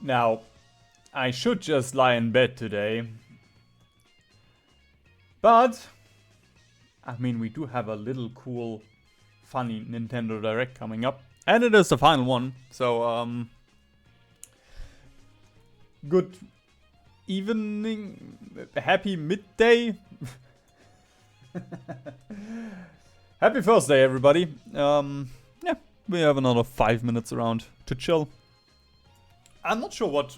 Now, I should just lie in bed today. But, I mean, we do have a little cool, funny Nintendo Direct coming up. And it is the final one. So, good evening. Happy midday. Happy Thursday, everybody. Yeah, we have another 5 minutes around to chill. I'm not sure what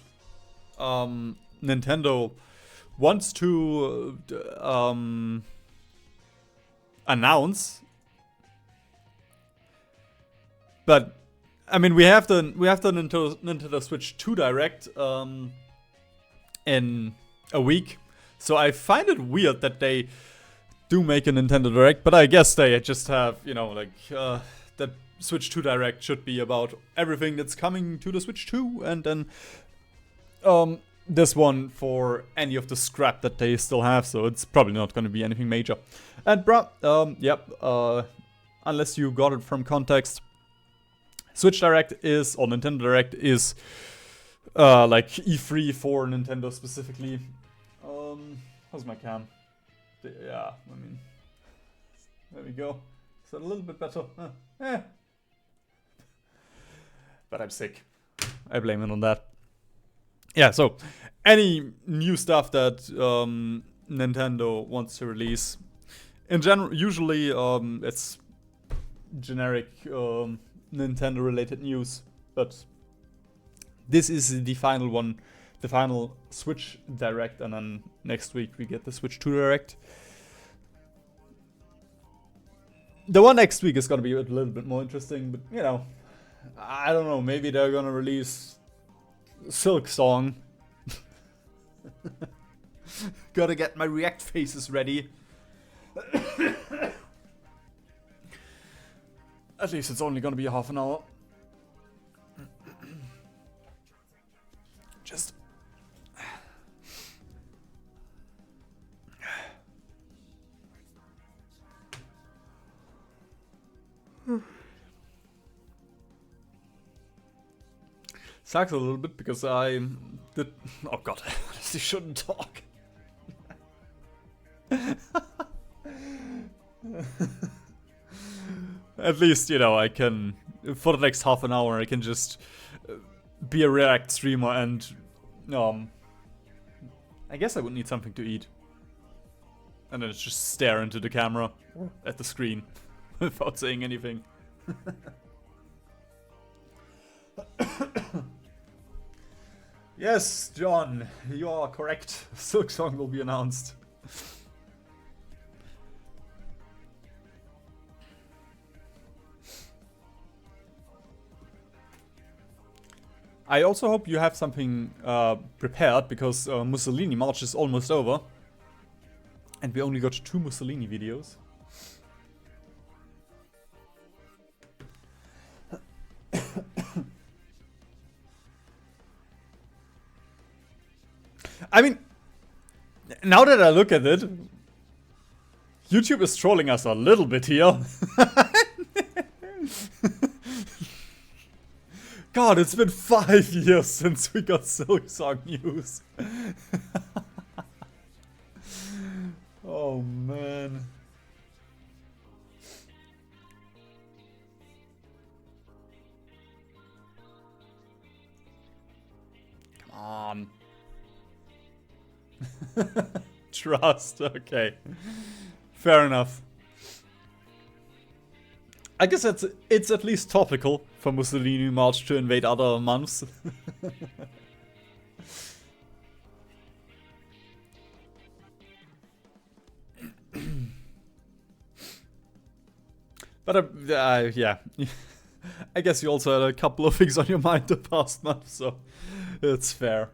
Nintendo wants to announce, but I mean we have the Nintendo Switch 2 Direct in a week, so I find it weird that they do make a Nintendo Direct, but I guess they just have, you know, like that Switch 2 Direct should be about everything that's coming to the Switch 2, and then this one for any of the scrap that they still have, so it's probably not going to be anything major. And unless you got it from context, Switch Direct is, or Nintendo Direct is, like E3 for Nintendo specifically. How's my cam? Yeah, I mean, there we go. Is that a little bit better? But I'm sick. I blame it on that. Yeah, so any new stuff that Nintendo wants to release, in general, usually it's generic Nintendo related news, but this is the final one, the final Switch Direct, and then next week we get the Switch 2 Direct. The one next week is gonna be a little bit more interesting, but you know, I don't know, maybe they're gonna release Silk Song. Gotta get my react faces ready. At least it's only gonna be a half an hour. Just sucks a little bit because I did. Oh god, I honestly shouldn't talk. At least, you know, I can, for the next half an hour, I can just be a React streamer and, I guess I would need something to eat. And then just stare into the camera at the screen without saying anything. Yes, John, you are correct. Silk Song will be announced. I also hope you have something prepared, because Mussolini March is almost over. And we only got 2 Mussolini videos. I mean, now that I look at it, YouTube is trolling us a little bit here. God, it's been 5 years since we got Silk Song news. Oh man. Come on. Trust, okay. Fair enough. I guess it's at least topical for Mussolini March to invade other months. But yeah, I guess you also had a couple of things on your mind the past month, so it's fair.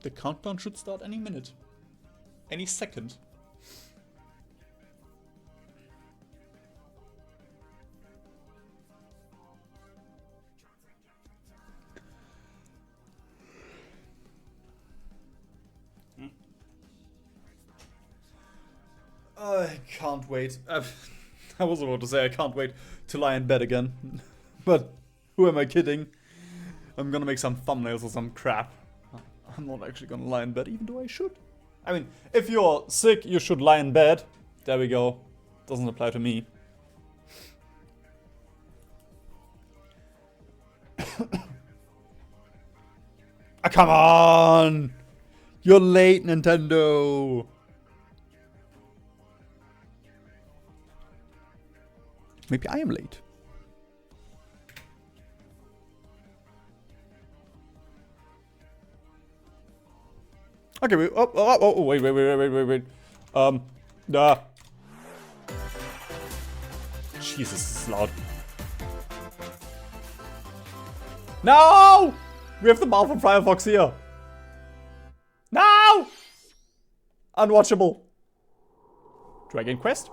The countdown should start any minute. Any second. I can't wait. I was about to say I can't wait to lie in bed again. But who am I kidding? I'm gonna make some thumbnails or some crap. I'm not actually gonna lie in bed, even though I should. I mean, if you're sick, you should lie in bed. There we go. Doesn't apply to me. Ah, come on! You're late, Nintendo! Maybe I am late. Okay, wait, wait. Jesus, this is loud. No! We have the mouth of Firefox here. No! Unwatchable. Dragon Quest?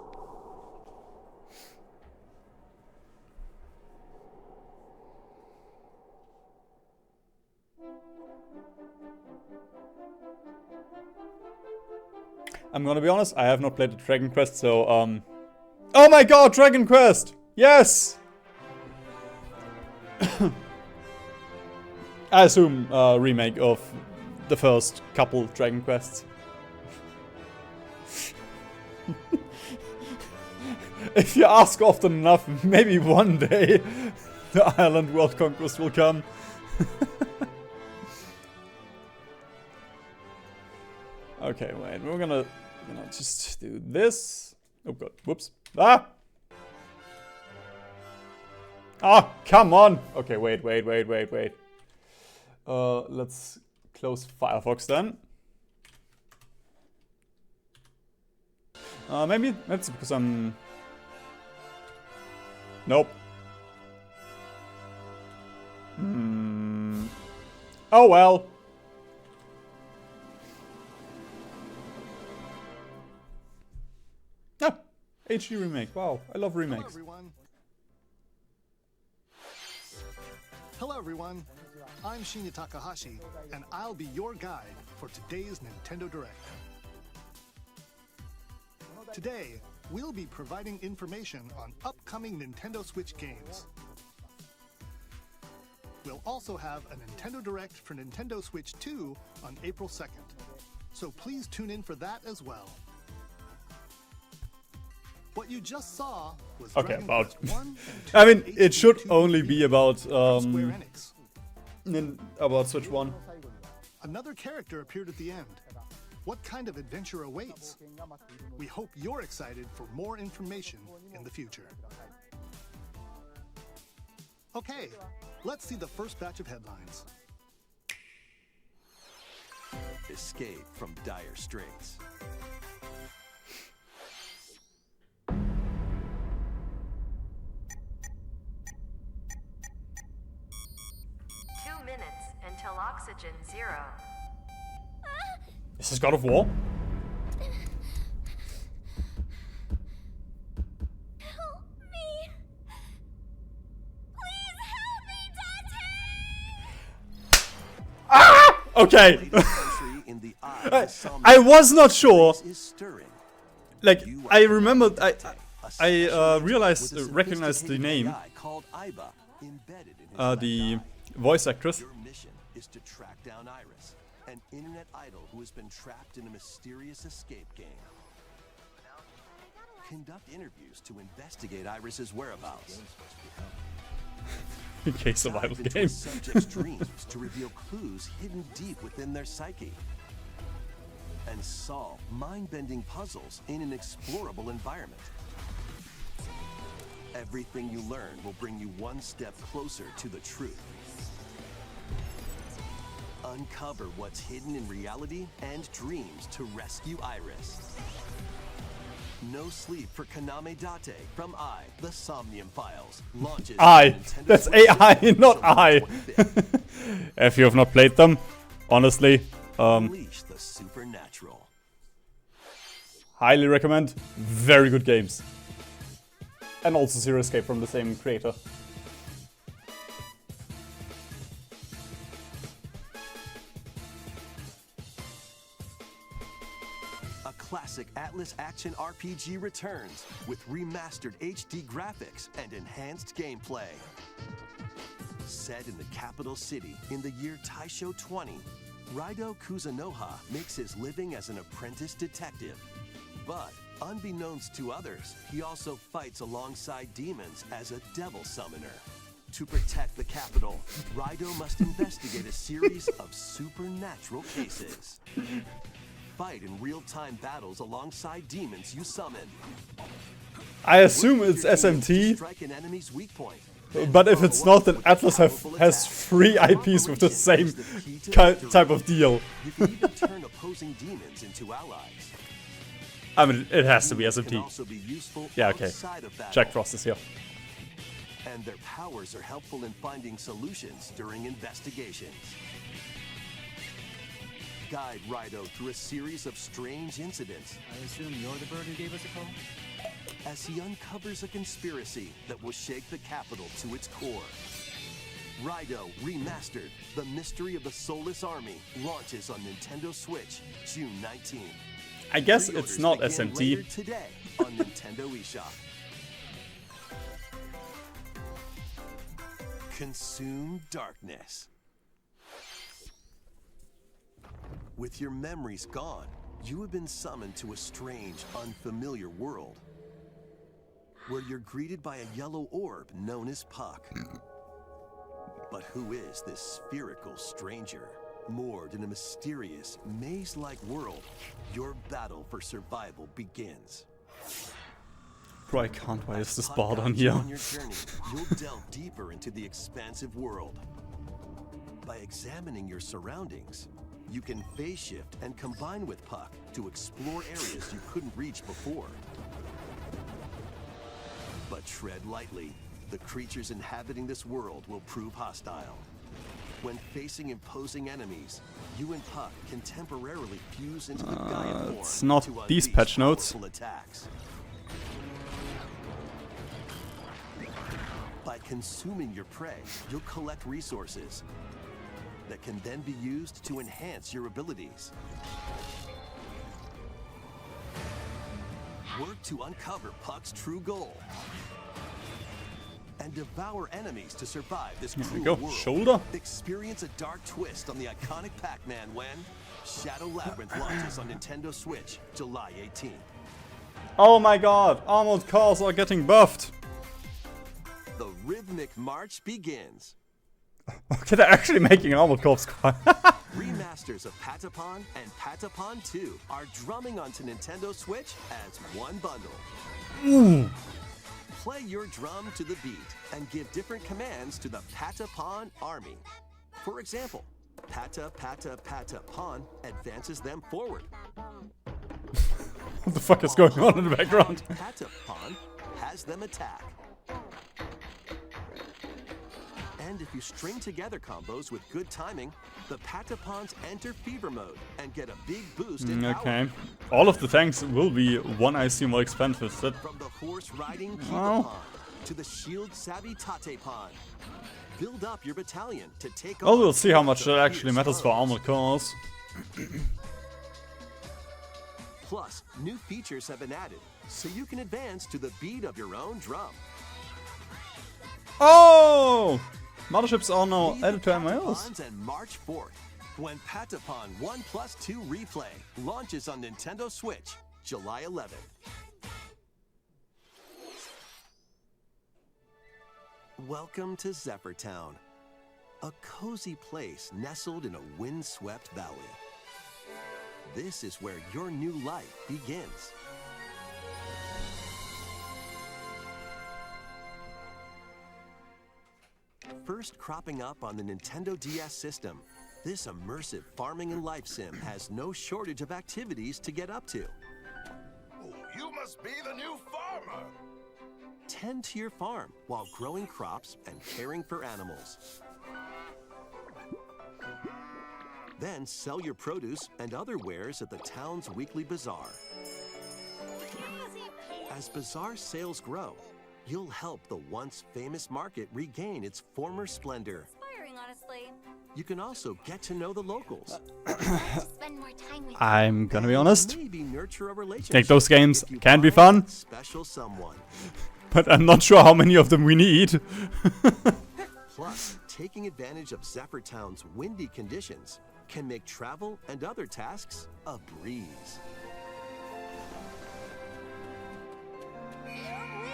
I'm gonna be honest, I have not played the Dragon Quest, so, Oh my god, Dragon Quest! Yes! I assume a remake of the first couple Dragon Quests. If you ask often enough, maybe one day the Ireland World Conquest will come. Okay, wait, we're gonna just do this. Oh god, whoops. Ah! Ah, come on! Okay, wait. Let's close Firefox then. Maybe that's because I'm... Nope. Oh well. Ah, HD remake. Wow, I love remakes. Hello everyone. I'm Shinya Takahashi, and I'll be your guide for today's Nintendo Direct. Today, we'll be providing information on upcoming Nintendo Switch games. We'll also have a Nintendo Direct for Nintendo Switch 2 on April 2nd, so please tune in for that as well. What you just saw was Okay, Dragon about... Quest 1 and 2 I mean, it HD should 2 only be about, from Square Enix. about Switch 1. Another character appeared at the end. What kind of adventure awaits? We hope you're excited for more information in the future. Okay, let's see the first batch of headlines. Escape from dire straits. Until oxygen 0. Is this God of War? Help me! Please help me, Dante! Ah! Okay. I was not sure. Like, I remembered, I realized, recognized the name. The voice actress. Your mission is to track down Iris, an internet idol who has been trapped in a mysterious escape game. Conduct interviews to investigate Iris's whereabouts. Okay, survival Dive into game. a subject's dreams to reveal clues hidden deep within their psyche. And solve mind-bending puzzles in an explorable environment. Everything you learn will bring you one step closer to the truth. Uncover what's hidden in reality and dreams to rescue Iris. No Sleep for Kaname Date from The Somnium Files launches. That's AI, not I. If you have not played them, honestly, Unleash the supernatural. highly recommend. Very good games. And also Zero Escape from the same creator. A classic Atlas action RPG returns with remastered HD graphics and enhanced gameplay. Set in the capital city in the year Taisho 20, Raido Kuzunoha makes his living as an apprentice detective. But unbeknownst to others, he also fights alongside demons as a devil summoner. To protect the capital, Raido must investigate a series of supernatural cases. Fight in real-time battles alongside demons you summon. I assume it's SMT, Strike an enemy's weak point. but if it's not, then Atlas has 3 IPs with the same type of deal. You can even turn opposing demons into allies. I mean, it has to be Can SMT. also be useful Yeah, okay. outside of battle. Jack Frost is here. And their powers are helpful in finding solutions during investigations. Guide Raido through a series of strange incidents I assume you're the bird who gave us a call? as he uncovers a conspiracy that will shake the capital to its core. Raido Remastered, The Mystery of the Soulless Army, launches on Nintendo Switch June 19th. I guess Pre-orders it's not begin later SMT. today on Nintendo eShop. Consume darkness. With your memories gone, you have been summoned to a strange, unfamiliar world, where you're greeted by a yellow orb known as Puck. But who is this spherical stranger? Moored in a mysterious, maze-like world, your battle for survival begins. Bro, I can't wait. Is this Puck bard on guides you here? On your journey, you'll delve deeper into the expansive world. By examining your surroundings, you can phase shift and combine with Puck to explore areas you couldn't reach before. But tread lightly. The creatures inhabiting this world will prove hostile. When facing imposing enemies, you and Puck can temporarily fuse into the Gaia form it's not to these unleash patch notes. powerful attacks. By consuming your prey, you'll collect resources that can then be used to enhance your abilities. Work to uncover Puck's true goal and devour enemies to survive this There we cruel go. world. Shoulder. Experience a dark twist on the iconic Pac-Man when Shadow Labyrinth launches on Nintendo Switch July 18th. Oh my god, Armored Cars are getting buffed. The rhythmic march begins. Okay, they're actually making an Armored Corps squad. Remasters of Patapon and Patapon 2 are drumming onto Nintendo Switch as one bundle. Play your drum to the beat and give different commands to the Patapon army. For example, Pata Pata Patapon advances them forward. What the fuck is going on in the background? Patapon has them attack. And if you string together combos with good timing, the Patapons enter fever mode and get a big boost in power. Okay. All of the tanks will be one IC more expensive. That From the horse-riding Wow. Kibapon to the shield-savvy Tatepon. Build up your battalion to take well, on we'll see how much the that actually fierce matters for foes. Armored Cars. Plus, new features have been added, so you can advance to the beat of your own drum. Oh! Motherships are now Be the added to MILs. Patapons and March 4th, when Patapon 1+2 Replay launches on Nintendo Switch, July 11th. Welcome to Zephyr Town, a cozy place nestled in a windswept valley. This is where your new life begins. First cropping up on the Nintendo DS system, this immersive farming and life sim has no shortage of activities to get up to. Oh, you must be the new farmer. Tend to your farm while growing crops and caring for animals. Then sell your produce and other wares at the town's weekly bazaar. As bazaar sales grow, you'll help the once famous market regain its former splendor. Inspiring, honestly. You can also get to know the locals. Spend more time with I'm gonna be and honest. maybe nurture a relationship Think those games if you can be find fun, that special someone. but I'm not sure how many of them we need. Plus, taking advantage of Zephyr Town's windy conditions can make travel and other tasks a breeze. Here we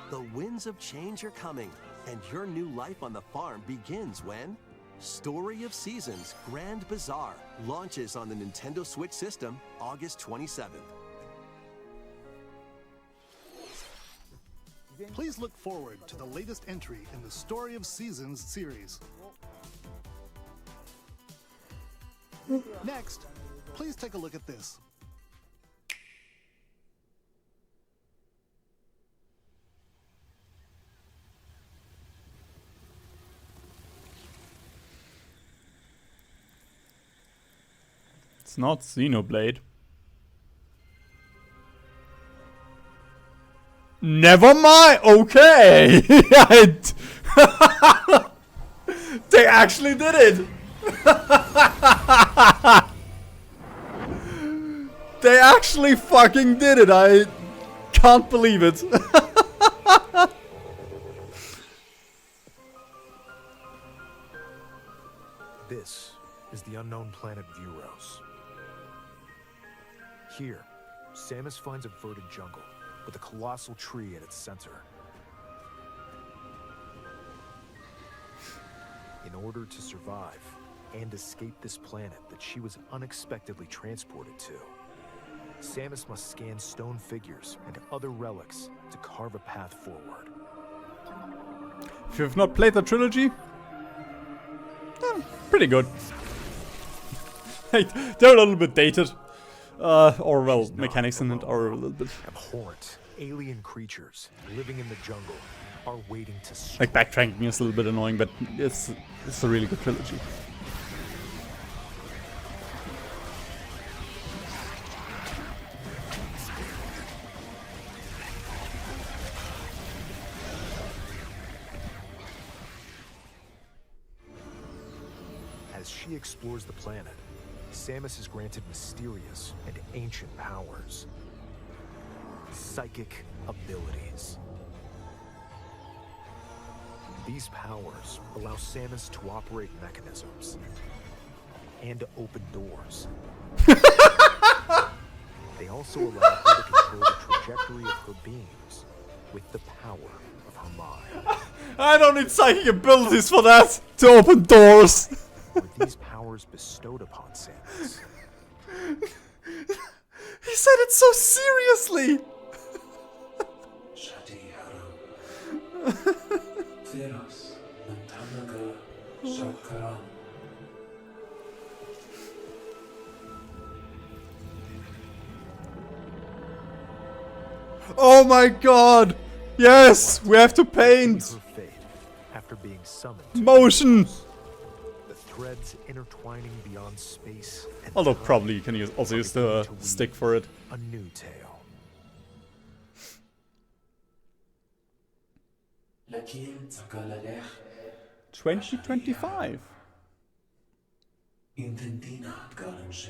go! The winds of change are coming, and your new life on the farm begins when Story of Seasons Grand Bazaar launches on the Nintendo Switch system August 27th. Please look forward to the latest entry in the Story of Seasons series. Next, please take a look at this. It's not Xenoblade. Never mind. Okay. They actually did it. They actually fucking did it. I can't believe it. This is the unknown planet Vuros. Here, Samus finds a verdant jungle with a colossal tree at its center. In order to survive and escape this planet that she was unexpectedly transported to, Samus must scan stone figures and other relics to carve a path forward. If you've not played the trilogy, pretty good. Hey, they're a little bit dated. Or well, mechanics in it are a little bit Abhorrent alien creatures living in the jungle are waiting to like backtracking is a little bit annoying, but it's a really good trilogy. As she explores the planet, Samus is granted mysterious and ancient powers. Psychic abilities. These powers allow Samus to operate mechanisms and to open doors. They also allow her to control the trajectory of her beams with the power of her mind. I don't need psychic abilities for that to open doors. Were these powers bestowed upon Samus? He said it so seriously. Oh my god! Yes, we have to paint Her fate after being summoned to motion. the threads intertwining beyond space and Although time probably you can also use the stick for it. a new tale. Lakin Zakalalech 2025. Intentina Galanche.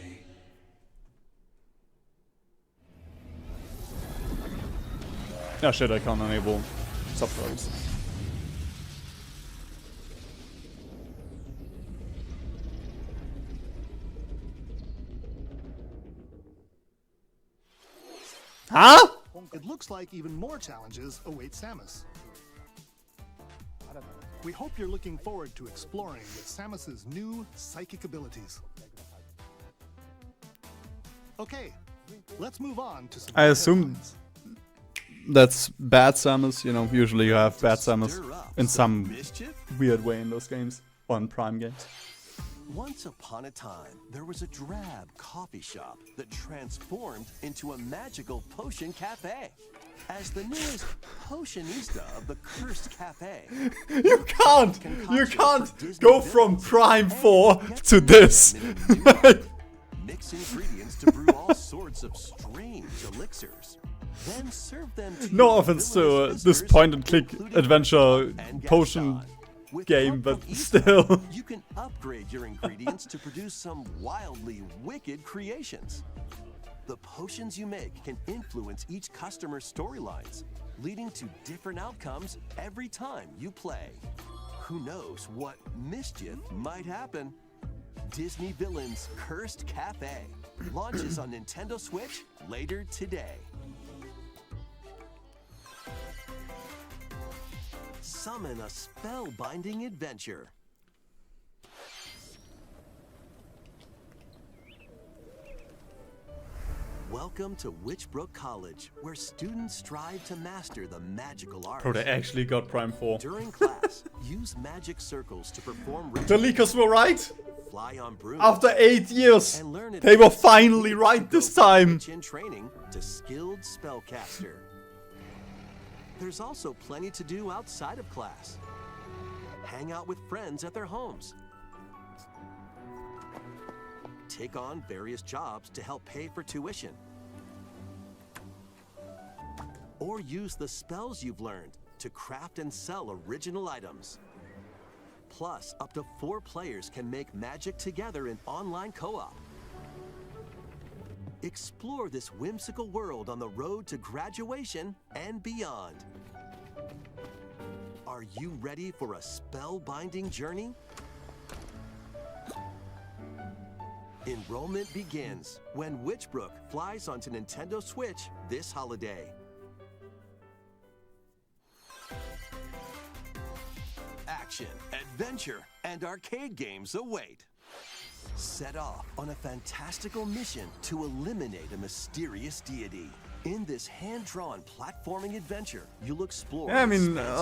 Yeah, shit, I can't enable subtitles. Huh? It looks like even more challenges await Samus. We hope you're looking forward to exploring with Samus's new psychic abilities. Okay, let's move on to some I assume headlines. that's bad Samus. You know, usually you have bad Samus Stir up in some mischief? weird way in those games. Or in Prime games. Once upon a time, there was a drab coffee shop that transformed into a magical potion cafe. As the newest potionista of the cursed cafe, You can't Disney go from villains Prime and 4 get to this. mix ingredients to brew all sorts of strange elixirs. Then serve them to No your offense to villainous this visitors, point and click including adventure and potion Gaston. With game, help but from still. eSport, you can upgrade your ingredients to produce some wildly wicked creations. The potions you make can influence each customer's storylines, leading to different outcomes every time you play. Who knows what mischief might happen? Disney Villains Cursed Cafe launches on Nintendo Switch later today. Summon a spellbinding adventure. Welcome to Witchbrook College, where students strive to master the magical arts. Bro, they actually got Prime 4. During class, use magic circles to perform The leakers were right! fly on brooms, After 8 years! and learn They were advanced finally skills right to this go from time! witch-in training to skilled spellcaster. There's also plenty to do outside of class. Hang out with friends at their homes. Take on various jobs to help pay for tuition. Or use the spells you've learned to craft and sell original items. Plus, up to 4 players can make magic together in online co-op. Explore this whimsical world on the road to graduation and beyond. Are you ready for a spellbinding journey? Enrollment begins when Witchbrook flies onto Nintendo Switch this holiday. Action, adventure, and arcade games await. Set off on a fantastical mission to eliminate a mysterious deity. In this hand-drawn platforming adventure, you'll explore. Yeah, I an mean, expansive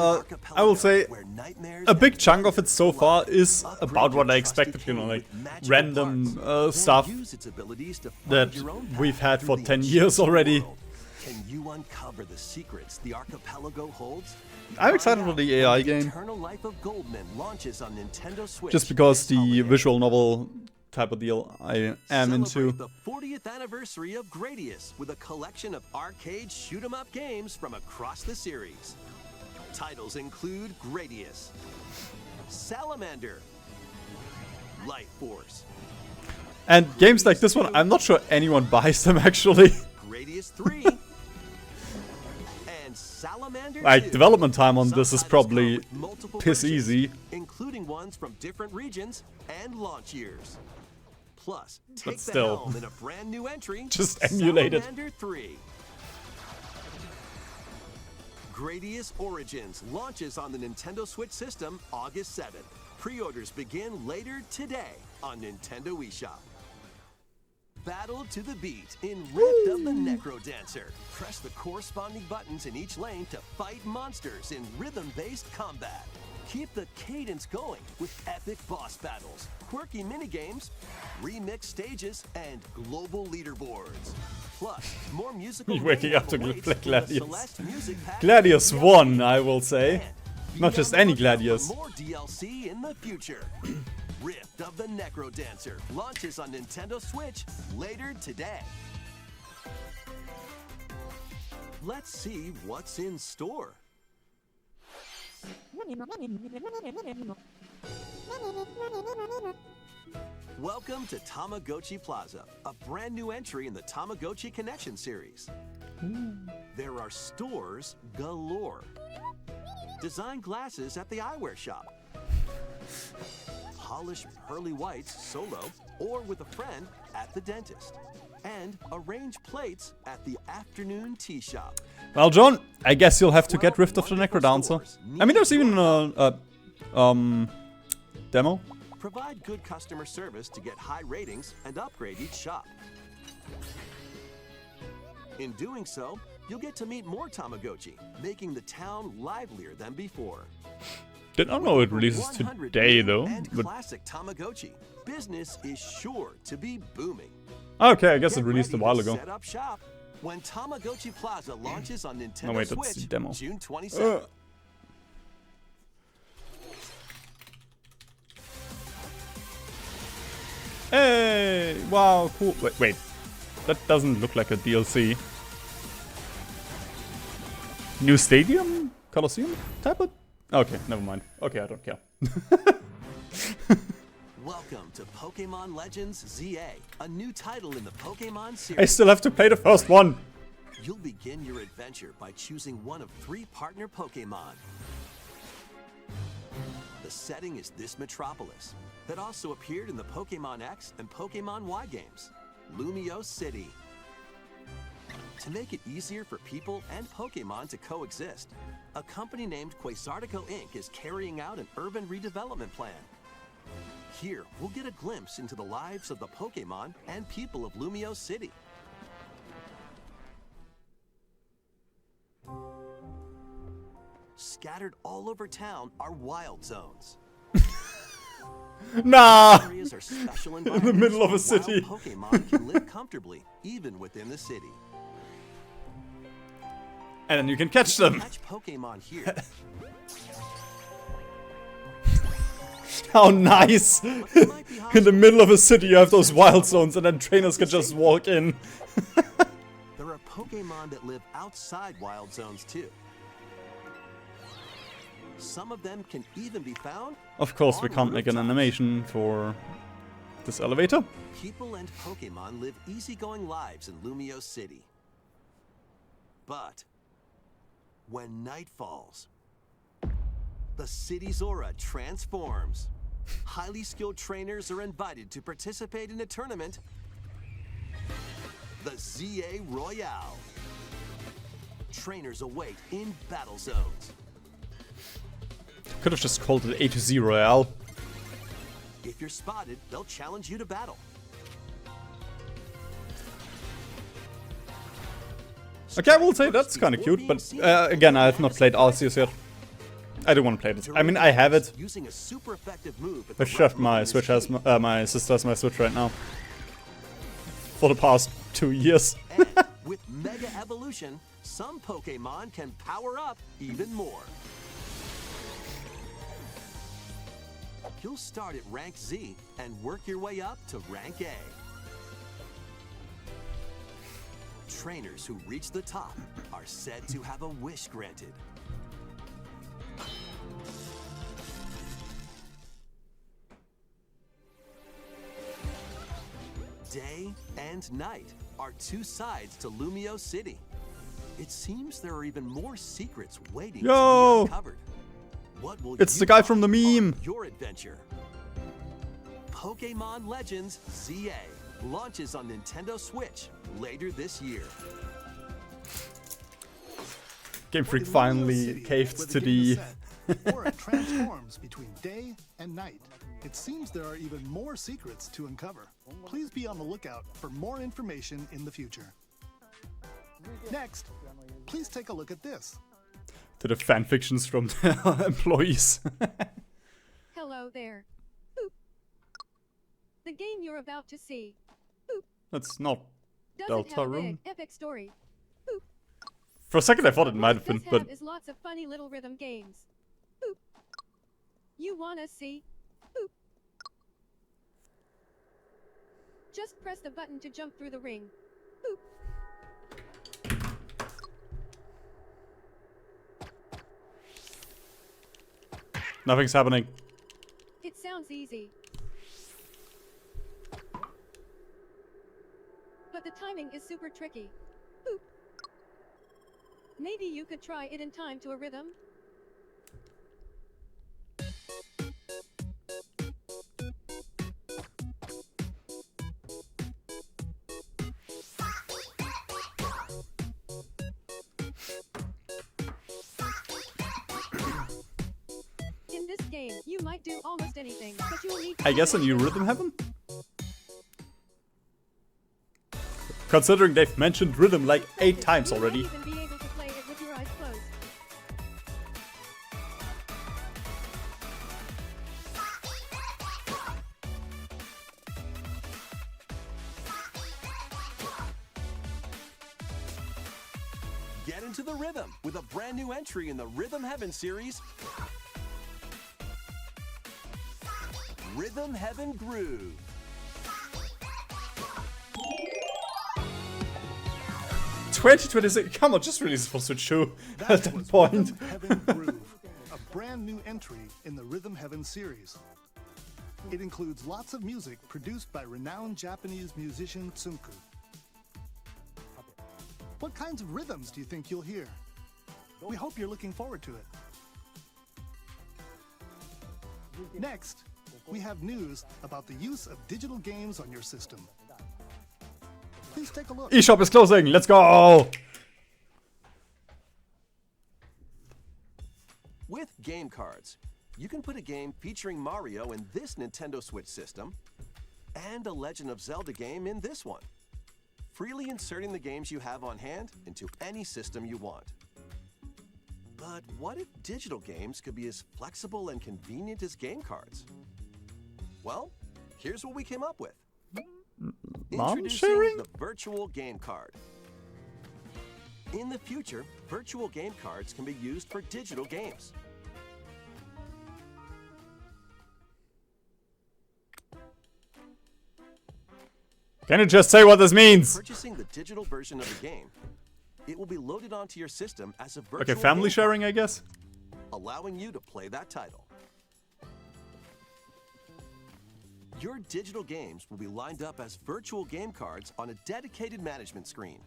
I will archipelago say where nightmares a big and chunk of it so far is upgrade about what your I trusty expected, you know, cane like with magical random parts, then stuff use its abilities to find that your own we've path had through for the 10 years enchanted already. world. Can you uncover the secrets the archipelago holds? I'm excited Find for the out AI when game. Eternal Life of Goldman launches on Nintendo Switch Just because this the holiday. visual novel type of deal I am Celebrate into. the 40th anniversary of Gradius with a collection of arcade shoot-'em-up games from across the series. Titles include Gradius, Salamander, Life Force, And games like this one, I'm not sure anyone buys them actually. Gradius 3, and Salamander Like, 2. development time on Some this is titles probably come with multiple piss versions, easy. including ones from different regions and launch years. Plus, take the still. helm in a brand new entry, Just emulate it. Salamander 3. Gradius Origins launches on the Nintendo Switch system August 7th. Pre-orders begin later today on Nintendo eShop. Battle to the beat in Rift of the Necrodancer. Press the corresponding buttons in each lane to fight monsters in rhythm-based combat. Keep the cadence going with epic boss battles, quirky minigames, remixed stages, and global leaderboards. Plus, more musical You're waking up to awaits play in the Gladius. Celeste Music Pack Gladius DLC. 1, I will say. And be Not just on the any lookout for Gladius. More DLC in the future. Rift of the Necrodancer launches on Nintendo Switch later today. Let's see what's in store. Welcome to Tamagotchi Plaza, a brand new entry in the Tamagotchi Connection series. There are stores galore. Design glasses at the eyewear shop. Polish pearly whites solo or with a friend at the dentist. And arrange plates at the afternoon tea shop. Well, John, I guess you'll have to get 12 Rift of the wonderful Necrodancer. stores I mean, there's near even your a demo. Provide good customer service to get high ratings and upgrade each shop. In doing so, you'll get to meet more Tamagotchi, making the town livelier than before. Did not know it releases 100 today new though. and But classic Tamagotchi. Business is sure to be booming. okay, I guess it Get released a ready while to ago. Set up shop when Tamagotchi Plaza launches on Nintendo Oh, wait, that's Switch the demo. June 27th. Hey! Wow, cool. Wait. That doesn't look like a DLC. New stadium? Colosseum? Type of Okay, never mind. Okay, I don't care. Welcome to Pokemon Legends ZA, a new title in the Pokemon I series. still have to play the first one. You'll begin your adventure by choosing one of 3 partner Pokemon. The setting is this metropolis that also appeared in the Pokemon X and Pokemon Y games, Lumio City. To make it easier for people and Pokemon to coexist, a company named Quasartico Inc. is carrying out an urban redevelopment plan. Here, we'll get a glimpse into the lives of the Pokemon and people of Lumio City. Scattered all over town are wild zones. Nah! Areas are special In the middle of a environments where city. wild Pokemon can live comfortably, even within the city. And then you can catch them. Catch Pokemon here. How nice! In the middle of a city you have those wild zones and then trainers can just walk in. There are Pokemon that live outside wild zones too. Some of them can even be found. Of course, we on can't make an rooftops. animation for this elevator. People and Pokemon live easygoing lives in Lumio City. But when night falls, the city's aura transforms. Highly skilled trainers are invited to participate in a tournament, the ZA Royale. Trainers await in battle zones. Could have just called it A to Z Royale. If you're spotted, they'll challenge you to battle. Okay, I will say that's kind of cute, but again, I have not played Arceus yet. I do want to play this. I mean, I have it. Using a super effective move at I the shoved right my moment Switch is has key. my sister has my Switch right now. For the past 2 years. And with Mega Evolution, some Pokemon can power up even more. You'll start at rank Z and work your way up to rank A. Trainers who reach the top are said to have a wish granted. Day and night are 2 sides to Lumio City. It seems there are even more secrets waiting to Yo! be uncovered. What will It's you the guy find from the meme. on your adventure? Pokemon Legends ZA launches on Nintendo Switch later this year. Game Freak In Lumio finally City, caved where to game is the... set, Aura transforms between day and night. It seems there are even more secrets to uncover. Please be on the lookout for more information in the future. Next, please take a look at this. to the fanfictions from the employees. Hello there. Boop. The game you're about to see That's not doesn't have a big, Deltarune. epic story. For a second I thought it What might have been, does but have is lots of funny little rhythm games. Boop. You wanna see? Boop. Just press the button to jump through the ring. Boop. nothing's happening. It sounds easy. But the timing is super tricky. Boop. Maybe you could try it in time to a rhythm? In this game, you might do almost anything, but you will need to I guess a new rhythm heaven? Considering they've mentioned rhythm like 8 times already. You might even be able to play it with your eyes closed. Get into the rhythm with a brand new entry in the Rhythm Heaven series, Rhythm Heaven Groove. '26. Come on, just release it for Switch 2 at That that was point. Rhythm Heaven Groove, a brand new entry in the Rhythm Heaven series. It includes lots of music produced by renowned Japanese musician Tsunku. What kinds of rhythms do you think you'll hear? We hope you're looking forward to it. Next, we have news about the use of digital games on your system. Please take a look. eShop is closing. Let's go. With game cards, you can put a game featuring Mario in this Nintendo Switch system and a Legend of Zelda game in this one, freely inserting the games you have on hand into any system you want. But what if digital games could be as flexible and convenient as game cards? Well, here's what we came up with. Mom Introducing sharing? the Virtual Game Card. In the future, virtual game cards can be used for digital games. Can you just say what this means? Purchasing the digital version of the game, it will be loaded onto your system as a virtual Okay, family game sharing, card, I guess. allowing you to play that title. Your digital games will be lined up as virtual game cards on a dedicated management screen.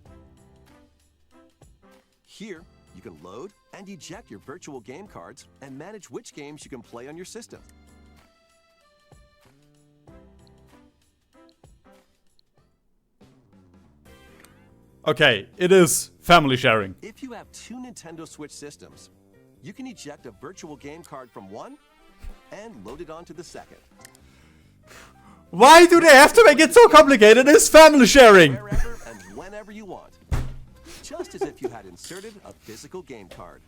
Here, you can load and eject your virtual game cards and manage which games you can play on your system. Okay, it is family sharing. If you have two Nintendo Switch systems, you can eject a virtual game card from one and load it onto the second. Why do they have to make it so complicated? It's family sharing. Wherever and whenever you want. Just as if you had inserted a physical game card.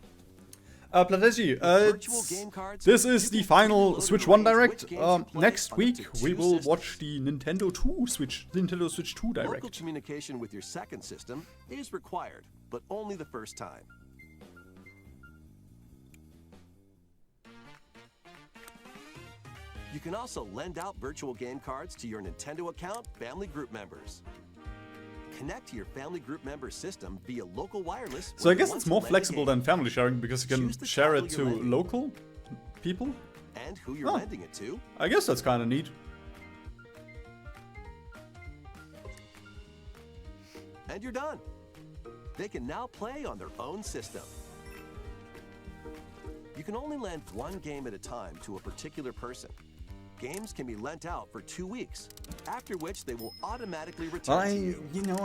Plateji, Virtual game cards, this is you the can final freely Switch load 1 and Direct. arrange which games you play Next on week up to we two will systems. watch the Nintendo Switch 2 Local Direct. communication with your second system is required, but only the first time. You can also lend out virtual game cards to your Nintendo account family group members. Connect to your family group member system via local wireless. So I when you guess want it's to more lend a flexible game, than family sharing because you can Choose the share it title to you're lending. local people. and who you're Oh. lending it to. I guess that's kind of neat. And you're done. They can now play on their own system. You can only lend one game at a time to a particular person. Games can be lent out for 2 weeks, after which they will automatically return to you.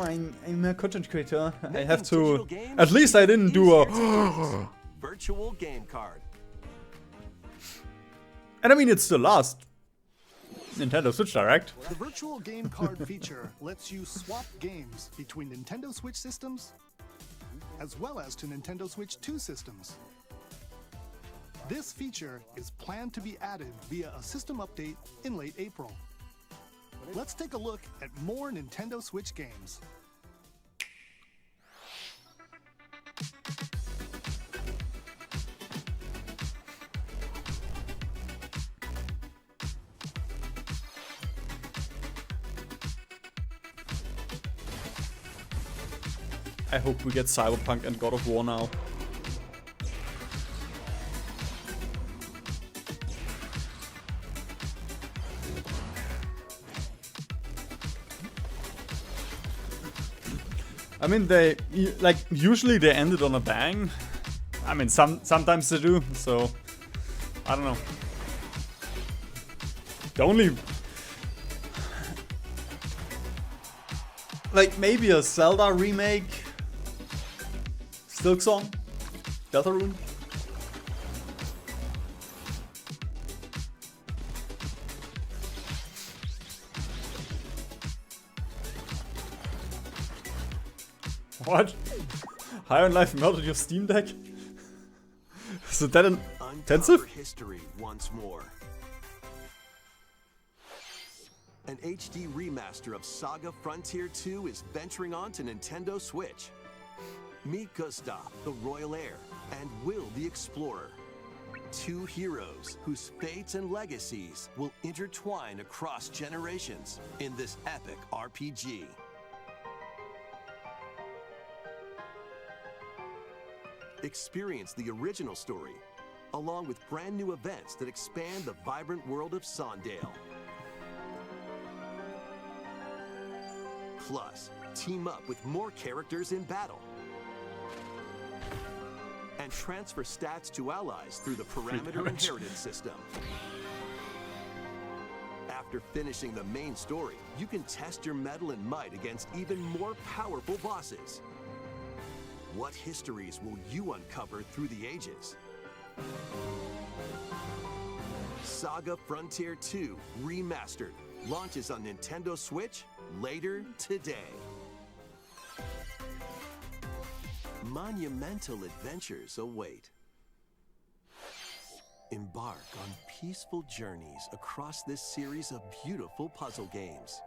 I'm a content creator. I Making have digital to. games At least I didn't do easier a. to use. Virtual game card. And I mean, it's the last Nintendo Switch Direct. The virtual game card feature lets you swap games between Nintendo Switch systems as well as to Nintendo Switch 2 systems. This feature is planned to be added via a system update in late April. Let's take a look at more Nintendo Switch games. I hope we get Cyberpunk and God of War now. I mean, usually they ended on a bang. I mean, sometimes they do, so I don't know. The only, like, maybe a Zelda remake, Silksong, Deltarune. What? High on Life melted your Steam Deck? Is it that intensive? Uncover history once more. An HD remaster of Saga Frontier 2 is venturing onto Nintendo Switch. Meet Gustav, the Royal Heir, and Will, the Explorer. Two heroes whose fates and legacies will intertwine across generations in this epic RPG. Experience the original story along with brand new events that expand the vibrant world of Sondale. Plus, team up with more characters in battle. And transfer stats to allies through the Parameter Inheritance system. After finishing the main story, you can test your mettle and might against even more powerful bosses. What histories will you uncover through the ages? Saga Frontier 2 Remastered launches on Nintendo Switch later today. Monumental adventures await. Embark on peaceful journeys across this series of beautiful puzzle games.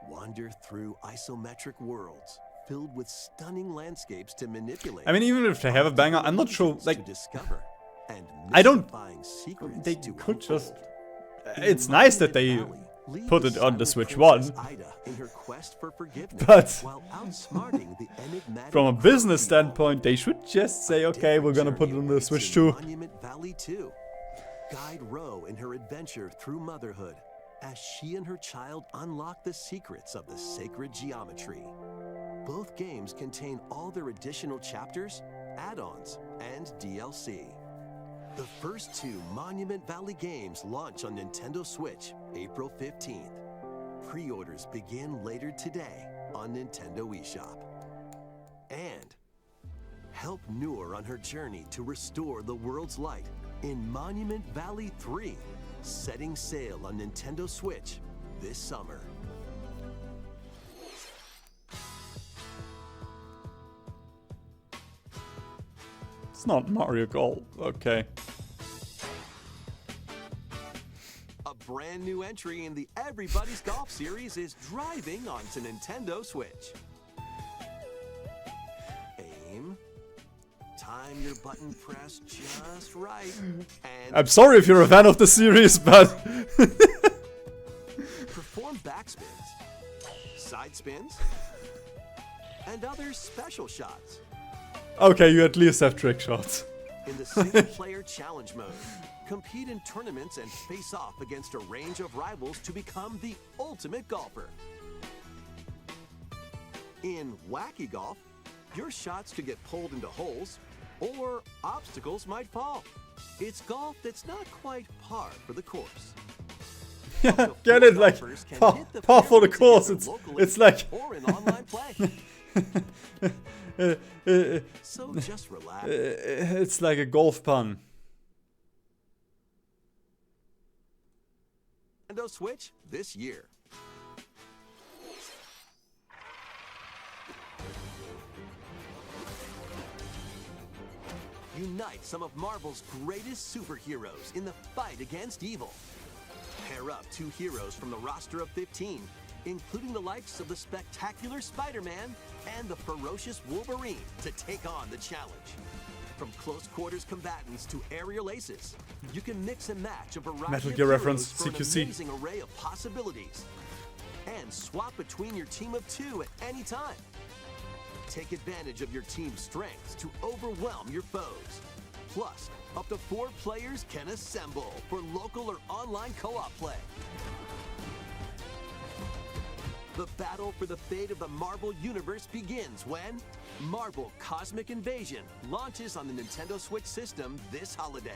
Wander through isometric worlds filled with stunning landscapes to manipulate. I mean, even if they have a banger, I'm not sure. Like, to discover and I don't. secrets They to could unfold. just. It's nice that they put it on the Switch 1. In her quest for forgiveness, But while outsmarting the enigmatic from a business standpoint, they should just say, okay, we're gonna put it on the Switch 2. Monument Valley 2. Guide Ro in her adventure through motherhood as she and her child unlock the secrets of the sacred geometry. Both games contain all their additional chapters, add-ons, and DLC. The first two Monument Valley games launch on Nintendo Switch April 15th. Pre-orders begin later today on Nintendo eShop. And help Noor on her journey to restore the world's light in Monument Valley 3, setting sail on Nintendo Switch this summer. It's not Mario Golf. Okay. A brand new entry in the Everybody's Golf series is driving onto Nintendo Switch. Aim. Time your button press just right. And I'm sorry if you're a fan of the series, but perform backspins, side spins, and other special shots. okay, you at least have trick shots. In the single-player challenge mode, compete in tournaments and face off against a range of rivals to become the ultimate golfer. In Wacky Golf, your shots could get pulled into holes, or obstacles might fall. It's golf that's not quite par for the course. Get it? Like, par for the course. It's like. Or in online play. So just relax. It's like a golf pun. Nintendo Switch this year. Unite some of Marvel's greatest superheroes in the fight against evil. Pair up two heroes from the roster of 15, including the likes of the spectacular Spider-Man and the ferocious Wolverine, to take on the challenge. From close quarters combatants to aerial aces, you can mix and match a variety Metal of Gear heroes reference, for an CQC. amazing array of possibilities. And swap between your team of two at any time. Take advantage of your team's strengths to overwhelm your foes. Plus, up to 4 players can assemble for local or online co-op play. The battle for the fate of the Marvel Universe begins when Marvel Cosmic Invasion launches on the Nintendo Switch system this holiday.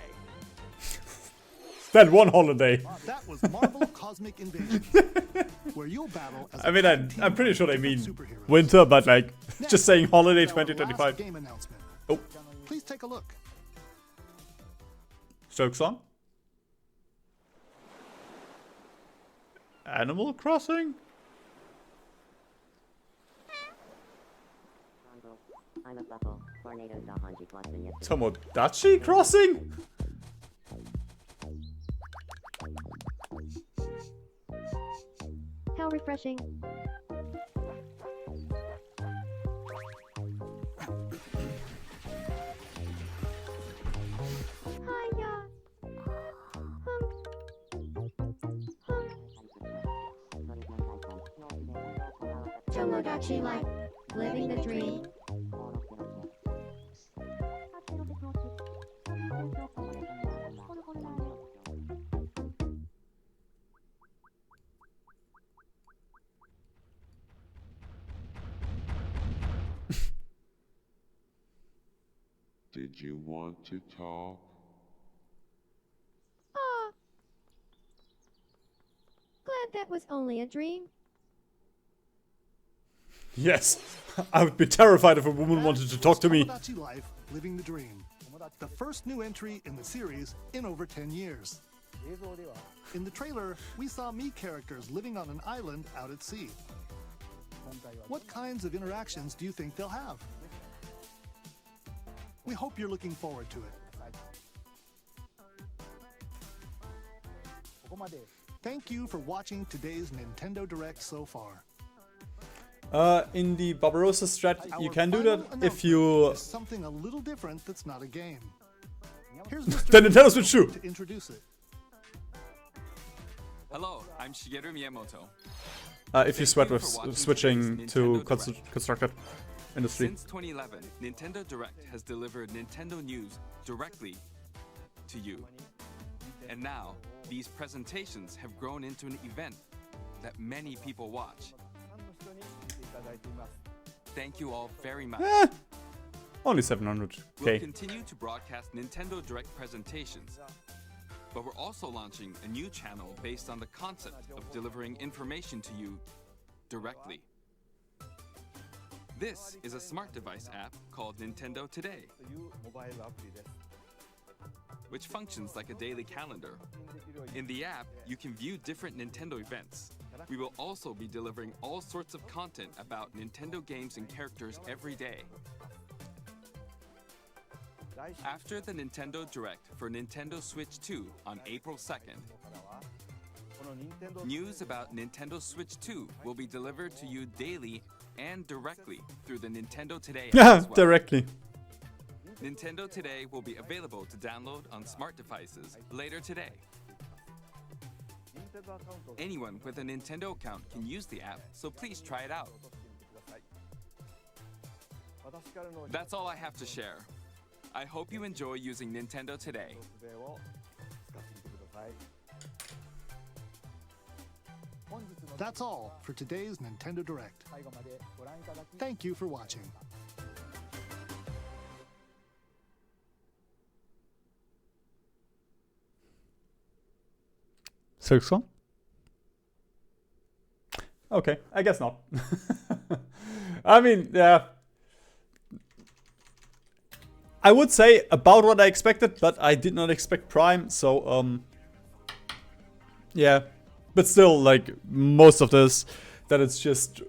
That one holiday. That was Marvel Cosmic Invasion, where you'll battle as I mean, a team I'm pretty sure they of mean superheroes. winter, but like, just saying holiday Our last 2025. game announcement. Oh, Please take a look. Silk Song? Animal Crossing? Tomodachi Crossing? How refreshing. Hiya. Tomodachi Life. Living the dream. Did you want to talk? Aw. Glad that was only a dream. Yes, I would be terrified if a woman wanted to talk to me. Tomodachi Life, Living the Dream. The first new entry in the series in over 10 years. In the trailer, we saw Mii characters living on an island out at sea. What kinds of interactions do you think they'll have? We hope you're looking forward to it. Thank you for watching today's Nintendo Direct so far. In the Barbarossa strat, you Our can do final that if you... announcement is something a little different that's not a game. Here's Mr. The Nintendo Switch 2. to introduce it. Hello, I'm Shigeru Miyamoto. If you sweat with switching to constructed industry. Since 2011, Nintendo Direct has delivered Nintendo news directly to you. And now, these presentations have grown into an event that many people watch. Thank you all very much. Only 700k. We'll continue to broadcast Nintendo Direct presentations, but we're also launching a new channel based on the concept of delivering information to you directly. This is a smart device app called Nintendo Today, which functions like a daily calendar. In the app, you can view different Nintendo events. We will also be delivering all sorts of content about Nintendo games and characters every day. After the Nintendo Direct for Nintendo Switch 2 on April 2nd, news about Nintendo Switch 2 will be delivered to you daily and directly through the Nintendo Today app Yeah, as well. directly. Nintendo Today will be available to download on smart devices later today. Anyone with a Nintendo account can use the app, so please try it out. That's all I have to share. I hope you enjoy using Nintendo Today. That's all for today's Nintendo Direct. Thank you for watching. Silksong? Okay, I guess not. I mean, yeah. I would say about what I expected, but I did not expect Prime, so, yeah. But still, like, most of this, that it's just,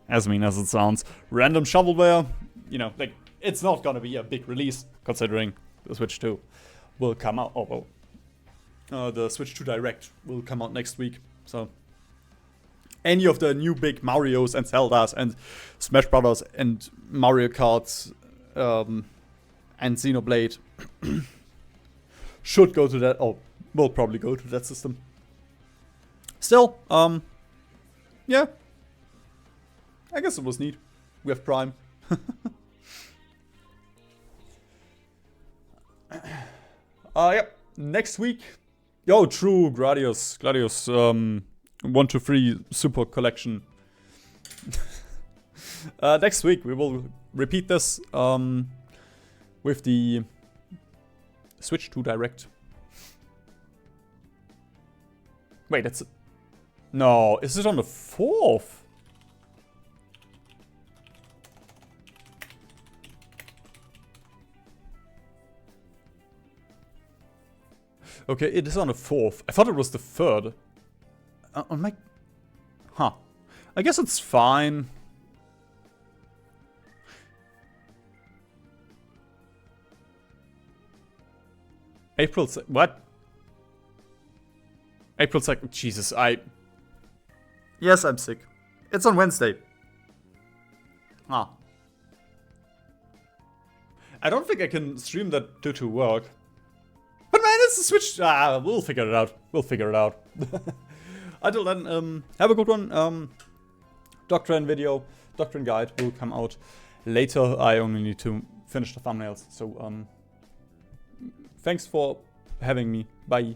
as mean as it sounds, random shovelware, you know, like, it's not gonna be a big release, considering the Switch 2 will come out, the Switch 2 Direct will come out next week, so any of the new big Marios and Zeldas and Smash Brothers and Mario Karts and Xenoblade should go to that, or will probably go to that system. Still, yeah, I guess it was neat. We have Prime. Yep, next week. Yo, true, Gladius, 1 to 3 Super Collection. Next week we will repeat this with the Switch 2 Direct. Wait, that's... No, is it on the 4th? Okay, it is on the 4th. I thought it was the 3rd. On my... Huh. I guess it's fine. April... What? April 2nd. Jesus, Yes, I'm sick. It's on Wednesday. Ah. I don't think I can stream that due to work. But man, it's the Switch. We'll figure it out. We'll figure it out. Until then, have a good one. Doctrine video, Doctrine guide will come out later. I only need to finish the thumbnails. So, thanks for having me. Bye.